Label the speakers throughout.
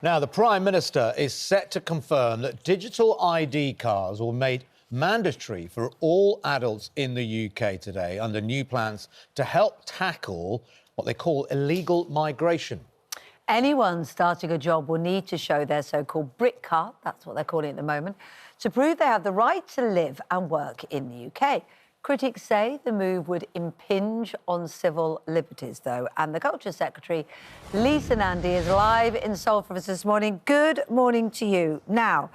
Speaker 1: Now, the Prime Minister is set to confirm that digital ID cards will be made mandatory for all adults in the UK today under new plans to help tackle what they call illegal migration.
Speaker 2: Anyone starting a job will need to show their so-called brick card, that's what they're calling it at the moment, to prove they have the right to live and work in the UK. Critics say the move would impinge on civil liberties, though. And the Culture Secretary, Nandy, is live in Salford this morning. Good morning to you. Now,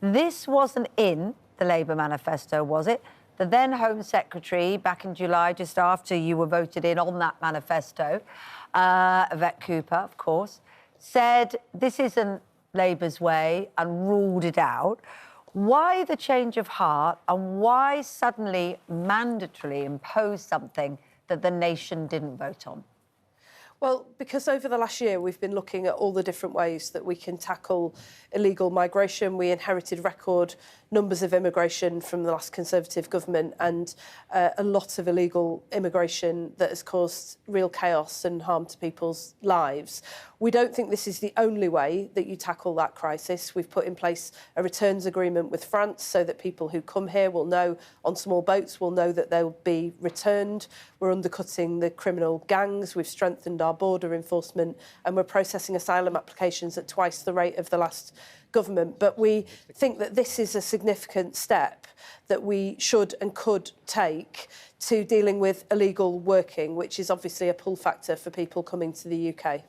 Speaker 2: this wasn't in the Labour manifesto, was it? The then Home Secretary, back in July, just after you were voted in on that manifesto, Yvette Cooper, of course, said this isn't Labour's way and ruled it out. Why the change of heart and why suddenly mandatorily impose something that the nation didn't vote on?
Speaker 3: Well, because over the last year we've been looking at all the different ways that we can tackle illegal migration. We inherited record numbers of immigration from the last Conservative government and a lot of illegal immigration that has caused real chaos and harm to people's lives. We don't think this is the only way that you tackle that crisis. We've put in place a returns agreement with France so that people who come here will know, on small boats, will know that they'll be returned. We're undercutting the criminal gangs. We've strengthened our border enforcement and we're processing asylum applications at twice the rate of the last government. But we think that this is a significant step that we should and could take to dealing with illegal working, which is obviously a pull factor for people coming to the UK.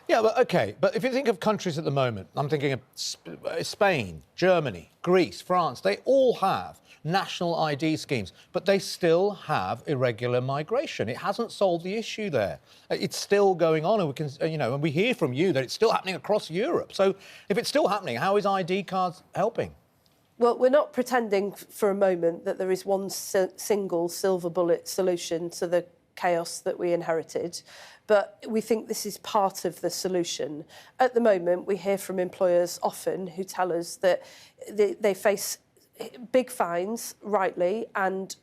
Speaker 1: Yeah, but OK, but if you think of countries at the moment, I'm thinking of Spain, Germany, Greece, France, they all have national ID schemes, but they still have irregular migration. It hasn't solved the issue there. It's still going on, and we can, and we hear from you that it's still happening across Europe. So if it's still happening, how is ID cards helping?
Speaker 3: Well, we're not pretending for a moment that there is one single silver bullet solution to the chaos that we inherited, but we think this is part of the solution. At the moment, we hear from employers often who tell us that they face big fines, rightly, and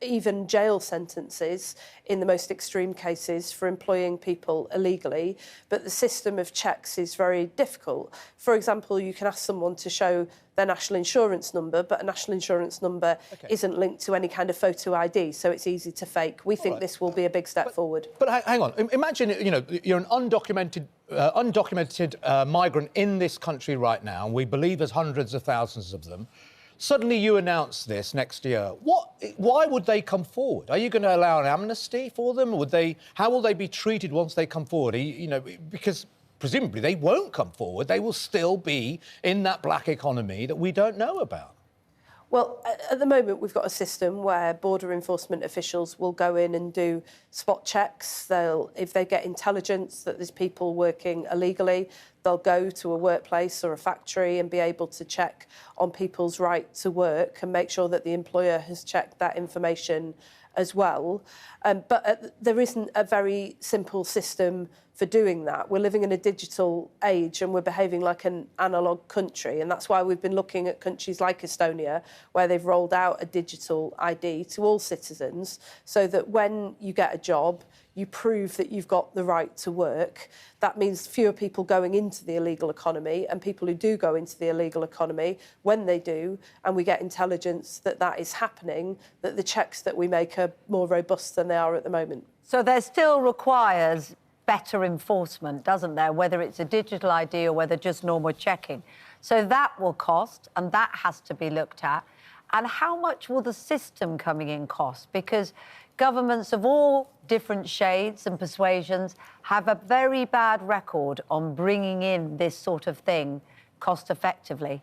Speaker 3: even jail sentences in the most extreme cases for employing people illegally. But the system of checks is very difficult. For example, you can ask someone to show their national insurance number, but a national insurance number isn't linked to any kind of photo ID, so it's easy to fake. We think this will be a big step forward. But
Speaker 1: hang on. Imagine, you're an undocumented migrant in this country right now, and we believe there's hundreds of thousands of them. Suddenly you announce this next year. Why would they come forward? Are you going to allow an amnesty for them? How will they be treated once they come forward? Because presumably they won't come forward. They will still be in that black economy that we don't know about.
Speaker 3: Well, at the moment, we've got a system where border enforcement officials will go in and do spot checks. If they get intelligence that there's people working illegally, they'll go to a workplace or a factory and be able to check on people's right to work and make sure that the employer has checked that information as well. But there isn't a very simple system for doing that. We're living in a digital age and we're behaving like an analogue country, and that's why we've been looking at countries like Estonia, where they've rolled out a digital ID to all citizens, so that when you get a job, you prove that you've got the right to work. That means fewer people going into the illegal economy, and people who do go into the illegal economy, when they do, and we get intelligence that that is happening, that the checks that we make are more robust than they are at the moment.
Speaker 2: So there still requires better enforcement, doesn't there, whether it's a digital ID or whether just normal checking. So that will cost, and that has to be looked at. And how much will the system coming in cost? Because governments of all different shades and persuasions have a very bad record on bringing in this sort of thing cost-effectively.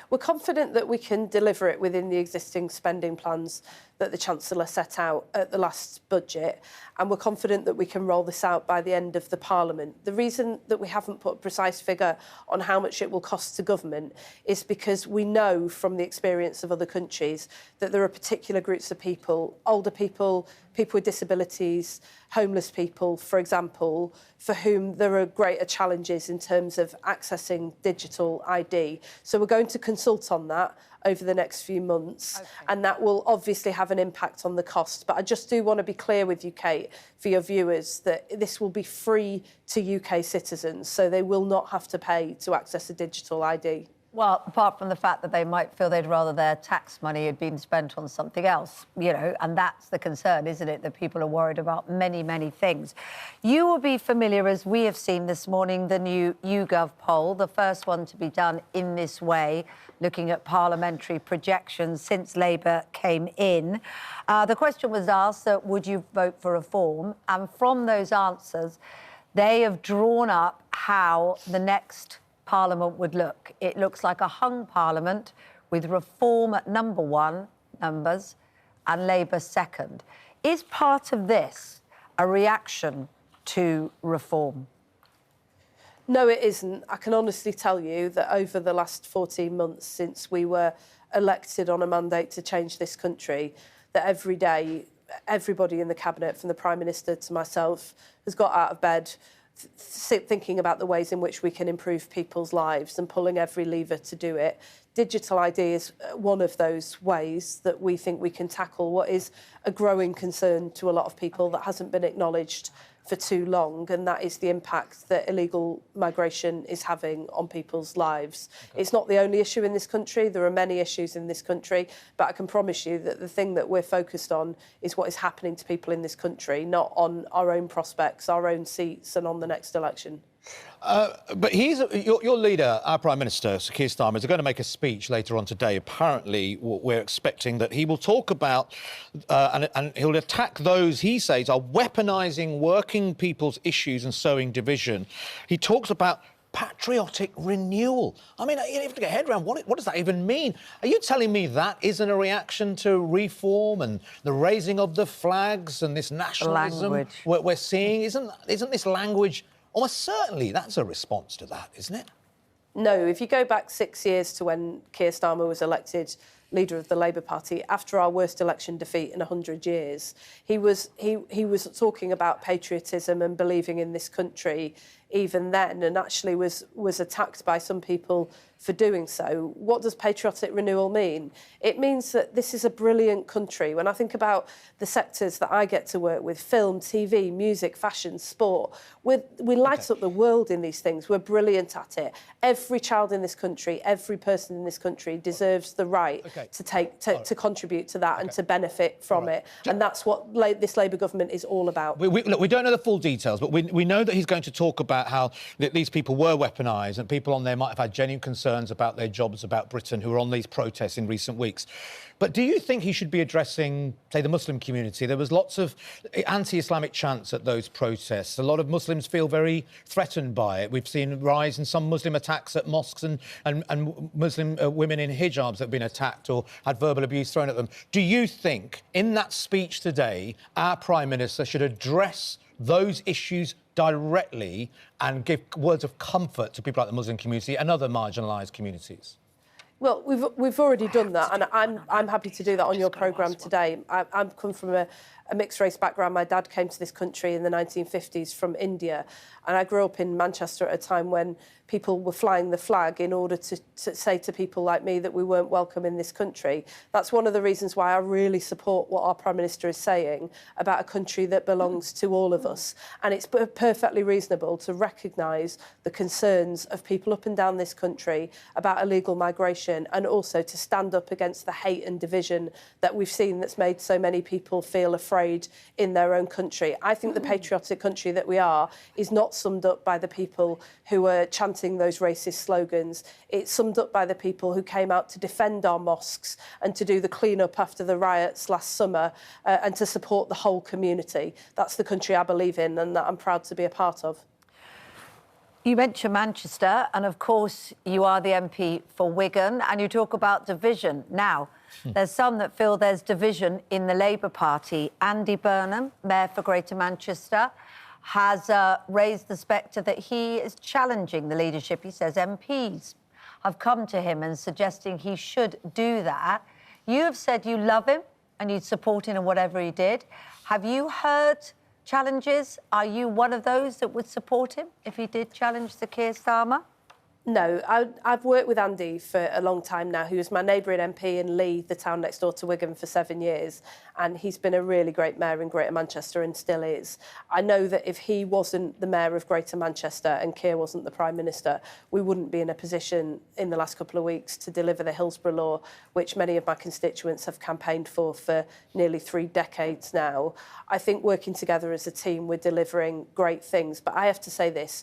Speaker 3: We're confident that we can deliver it within the existing spending plans that the Chancellor set out at the last budget, and we're confident that we can roll this out by the end of the Parliament. The reason that we haven't put a precise figure on how much it will cost to government is because we know from the experience of other countries that there are particular groups of people, older people, people with disabilities, homeless people, for example, for whom there are greater challenges in terms of accessing digital ID. So we're going to consult on that over the next few months.
Speaker 2: Okay.
Speaker 3: And that will obviously have an impact on the cost. But I just do want to be clear with you, Kate, for your viewers, that this will be free to UK citizens, so they will not have to pay to access a digital ID.
Speaker 2: Well, apart from the fact that they might feel they'd rather their tax money had been spent on something else, you know, and that's the concern, isn't it, that people are worried about many, many things. You will be familiar, as we have seen this morning, the new YouGov poll, the first one to be done in this way, looking at parliamentary projections since Labour came in. The question was asked that would you vote for reform? And from those answers, they have drawn up how the next Parliament would look. It looks like a hung Parliament with reform at number 1, numbers, and Labour second. Is part of this a reaction to reform?
Speaker 3: No, it isn't. I can honestly tell you that over the last 14 months since we were elected on a mandate to change this country, that every day, everybody in the Cabinet, from the Prime Minister to myself, has got out of bed thinking about the ways in which we can improve people's lives and pulling every lever to do it. Digital ID is one of those ways that we think we can tackle what is a growing concern to a lot of people that hasn't been acknowledged for too long, and that is the impact that illegal migration is having on people's lives. Okay. It's not the only issue in this country. There are many issues in this country, but I can promise you that the thing that we're focused on is what is happening to people in this country, not on our own prospects, our own seats, and on the next election.
Speaker 1: But your leader, our Prime Minister, Sir Keir Starmer, is going to make a speech later on today. Apparently, we're expecting that he will talk about and he'll attack those he says are weaponising working people's issues and sowing division. He talks about patriotic renewal. I mean, you have to get your head around what does that even mean? Are you telling me that isn't a reaction to reform and the raising of the flags and this nationalism we're seeing? Isn't this language... Almost certainly that's a response to that, isn't it?
Speaker 3: No, if you go back 6 years to when Keir Starmer was elected leader of the Labour Party, after our worst election defeat in 100 years, he was talking about patriotism and believing in this country even then, and actually was attacked by some people for doing so. What does patriotic renewal mean? It means that this is a brilliant country. When I think about the sectors that I get to work with, film, TV, music, fashion, sport, we light up the world in these things. We're brilliant at it. Every child in this country, every person in this country deserves the right to contribute to that and to benefit from it. And that's what this Labour government is all about.
Speaker 1: Look, we don't know the full details, but we know that he's going to talk about how these people were weaponised and people on there might have had genuine concerns about their jobs, about Britain, who were on these protests in recent weeks. But do you think he should be addressing, say, the Muslim community? There was lots of anti-Islamic chants at those protests. A lot of Muslims feel very threatened by it. We've seen a rise in some Muslim attacks at mosques and Muslim women in hijabs that have been attacked or had verbal abuse thrown at them. Do you think, in that speech today, our Prime Minister should address those issues directly and give words of comfort to people like the Muslim community and other marginalised communities?
Speaker 3: Well, we've already done that, and I'm happy to do that on your programme today. I'm come from a mixed-race background. My dad came to this country in the 1950s from India, and I grew up in Manchester at a time when people were flying the flag in order to say to people like me that we weren't welcome in this country. That's one of the reasons why I really support what our Prime Minister is saying about a country that belongs to all of us. And it's perfectly reasonable to recognise the concerns of people up and down this country about illegal migration, and also to stand up against the hate and division that we've seen that's made so many people feel afraid in their own country. I think the patriotic country that we are is not summed up by the people who are chanting those racist slogans. It's summed up by the people who came out to defend our mosques and to do the clean-up after the riots last summer and to support the whole community. That's the country I believe in and that I'm proud to be a part of.
Speaker 2: You mentioned Manchester, and of course you are the MP for Wigan, and you talk about division. Now, there's some that feel there's division in the Labour Party. Andy Burnham, Mayor for Greater Manchester, has raised the spectre that he is challenging the leadership. He says MPs have come to him and suggesting he should do that. You have said you love him and you'd support him in whatever he did. Have you heard challenges? Are you one of those that would support him if he did challenge Sir Keir Starmer?
Speaker 3: No, I've worked with Andy for a long time now. He was my neighbouring MP in Lee, the town next door to Wigan, for 7 years. And he's been a really great mayor in Greater Manchester and still is. I know that if he wasn't the mayor of Greater Manchester and Keir wasn't the Prime Minister, we wouldn't be in a position in the last couple of weeks to deliver the Hillsborough Law, which many of my constituents have campaigned for nearly 3 decades now. I think working together as a team, we're delivering great things. But I have to say this.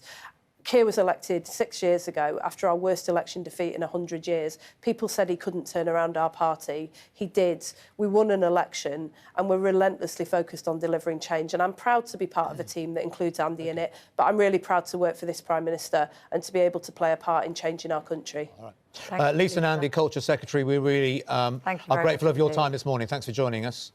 Speaker 3: Keir was elected 6 years ago after our worst election defeat in 100 years. People said he couldn't turn around our party. He did. We won an election and we're relentlessly focused on delivering change. And I'm proud to be part of a team that includes Andy in it. But I'm really proud to work for this Prime Minister and to be able to play a part in changing our country.
Speaker 1: All right. Lisa Nandy, Culture Secretary, we really are grateful of your time this morning. Thanks for joining us.